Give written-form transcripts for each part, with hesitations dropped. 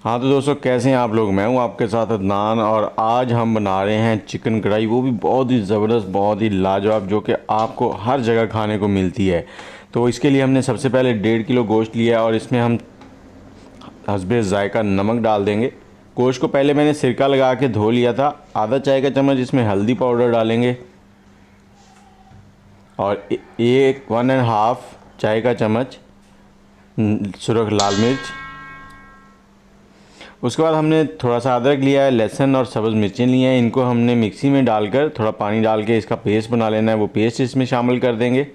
हाँ तो दोस्तों, कैसे हैं आप लोग। मैं हूं आपके साथ अदनान और आज हम बना रहे हैं चिकन कढ़ाई, वो भी बहुत ही ज़बरदस्त, बहुत ही लाजवाब, जो कि आपको हर जगह खाने को मिलती है। तो इसके लिए हमने सबसे पहले 1.5 किलो गोश्त लिया और इसमें हम हस्बे ज़ायका नमक डाल देंगे। गोश्त को पहले मैंने सिरका लगा के धो लिया था। आधा चाय का चम्मच इसमें हल्दी पाउडर डालेंगे और 1.5 चाय का चम्मच सुरख लाल मिर्च। उसके बाद हमने थोड़ा सा अदरक लिया है, लहसुन और सब्ज़ मिर्चें लिए हैं। इनको हमने मिक्सी में डालकर थोड़ा पानी डाल के इसका पेस्ट बना लेना है। वो पेस्ट इसमें शामिल कर देंगे।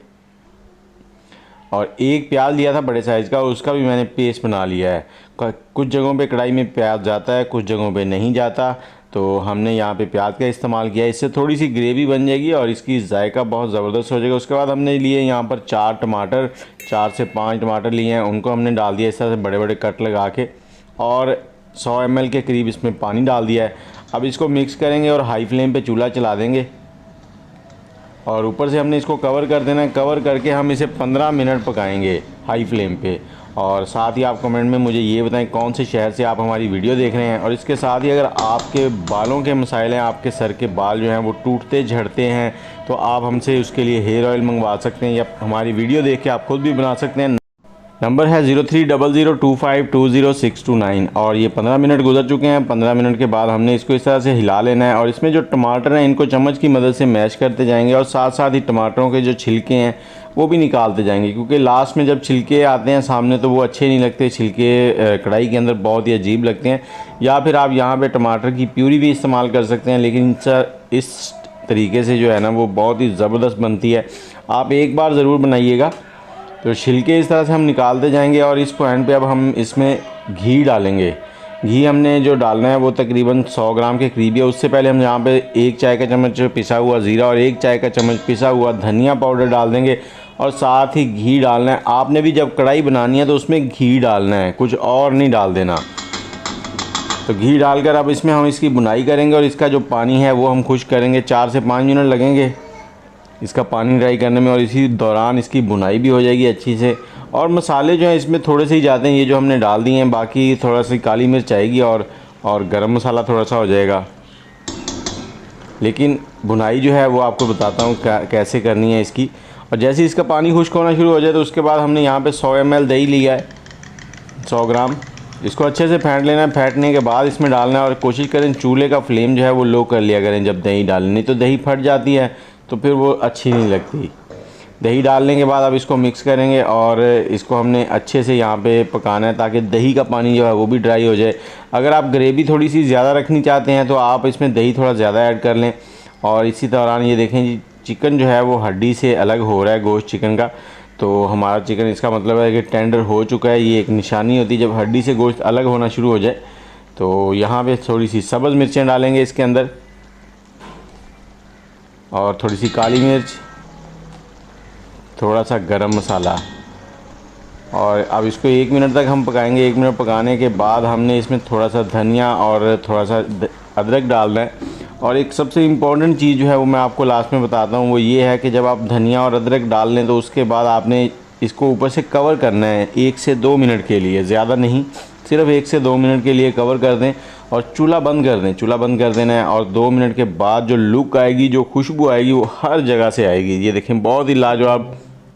और एक प्याज लिया था बड़े साइज़ का, उसका भी मैंने पेस्ट बना लिया है। कुछ जगहों पे कढ़ाई में प्याज जाता है, कुछ जगहों पे नहीं जाता, तो हमने यहाँ पे प्याज का इस्तेमाल किया है। इससे थोड़ी सी ग्रेवी बन जाएगी और इसकी जायका बहुत ज़बरदस्त हो जाएगा। उसके बाद हमने लिए यहाँ पर 4 टमाटर, 4 से 5 टमाटर लिए हैं, उनको हमने डाल दिया इस तरह से बड़े बड़े कट लगा के, और 100 ml के करीब इसमें पानी डाल दिया है। अब इसको मिक्स करेंगे और हाई फ्लेम पे चूल्हा चला देंगे और ऊपर से हमने इसको कवर कर देना है। कवर करके हम इसे 15 मिनट पकाएंगे हाई फ्लेम पे। और साथ ही आप कमेंट में मुझे ये बताएं कौन से शहर से आप हमारी वीडियो देख रहे हैं। और इसके साथ ही अगर आपके बालों के मसाइल हैं, आपके सर के बाल जो हैं वो टूटते झड़ते हैं, तो आप हमसे उसके लिए हेयर ऑयल मंगवा सकते हैं या हमारी वीडियो देख के आप खुद भी बना सकते हैं। नंबर है 0300252069। और ये 15 मिनट गुजर चुके हैं। 15 मिनट के बाद हमने इसको इस तरह से हिला लेना है और इसमें जो टमाटर हैं इनको चम्मच की मदद से मैश करते जाएंगे और साथ साथ ही टमाटरों के जो छिलके हैं वो भी निकालते जाएंगे, क्योंकि लास्ट में जब छिलके आते हैं सामने तो वो अच्छे नहीं लगते। छिलके कढ़ाई के अंदर बहुत ही अजीब लगते हैं। या फिर आप यहाँ पे टमाटर की प्यूरी भी इस्तेमाल कर सकते हैं, लेकिन इस तरीके से जो है ना वो बहुत ही ज़बरदस्त बनती है। आप एक बार ज़रूर बनाइएगा। तो छिलके इस तरह से हम निकालते जाएंगे और इस पॉइंट पे अब हम इसमें घी डालेंगे। घी हमने जो डालना है वो तकरीबन 100 ग्राम के करीब है। उससे पहले हम यहाँ पे 1 चाय का चम्मच पिसा हुआ ज़ीरा और 1 चाय का चम्मच पिसा हुआ धनिया पाउडर डाल देंगे और साथ ही घी डालना है। आपने भी जब कढ़ाई बनानी है तो उसमें घी डालना है, कुछ और नहीं डाल देना। तो घी डालकर अब इसमें हम इसकी बुनाई करेंगे और इसका जो पानी है वो हम खुश्क करेंगे। 4 से 5 मिनट लगेंगे इसका पानी ड्राई करने में और इसी दौरान इसकी बुनाई भी हो जाएगी अच्छी से। और मसाले जो हैं इसमें थोड़े से ही जाते हैं, ये जो हमने डाल दिए हैं। बाकी थोड़ा सी काली मिर्च आएगी और गरम मसाला थोड़ा सा हो जाएगा। लेकिन बुनाई जो है वो आपको बताता हूँ कैसे करनी है इसकी। और जैसे इसका पानी खुश्क होना शुरू हो जाए तो उसके बाद हमने यहाँ पर 100 ml दही लिया है, 100 ग्राम। इसको अच्छे से फेंट लेना है। फेंटने के बाद इसमें डालना है और कोशिश करें चूल्हे का फ्लेम जो है वो लो कर लिया करें जब दही डालें, नहीं तो दही फट जाती है तो फिर वो अच्छी नहीं लगती। दही डालने के बाद अब इसको मिक्स करेंगे और इसको हमने अच्छे से यहाँ पे पकाना है ताकि दही का पानी जो है वो भी ड्राई हो जाए। अगर आप ग्रेवी थोड़ी सी ज़्यादा रखनी चाहते हैं तो आप इसमें दही थोड़ा ज़्यादा ऐड कर लें। और इसी दौरान ये देखें जी, चिकन जो है वो हड्डी से अलग हो रहा है, गोश्त चिकन का। तो हमारा चिकन, इसका मतलब है कि टेंडर हो चुका है। ये एक निशानी होती है जब हड्डी से गोश्त अलग होना शुरू हो जाए। तो यहाँ पे थोड़ी सी सब्ज़ मिर्चें डालेंगे इसके अंदर और थोड़ी सी काली मिर्च, थोड़ा सा गरम मसाला। और अब इसको 1 मिनट तक हम पकाएंगे। 1 मिनट पकाने के बाद हमने इसमें थोड़ा सा धनिया और थोड़ा सा अदरक डालना है। और एक सबसे इम्पॉर्टेंट चीज़ जो है वो मैं आपको लास्ट में बताता हूँ, वो ये है कि जब आप धनिया और अदरक डाल लें तो उसके बाद आपने इसको ऊपर से कवर करना है 1 से 2 मिनट के लिए, ज़्यादा नहीं, सिर्फ 1 से 2 मिनट के लिए कवर कर दें और चूल्हा बंद कर दें। चूल्हा बंद कर देना है और 2 मिनट के बाद जो लुक आएगी, जो खुशबू आएगी वो हर जगह से आएगी। ये देखें, बहुत ही लाजवाब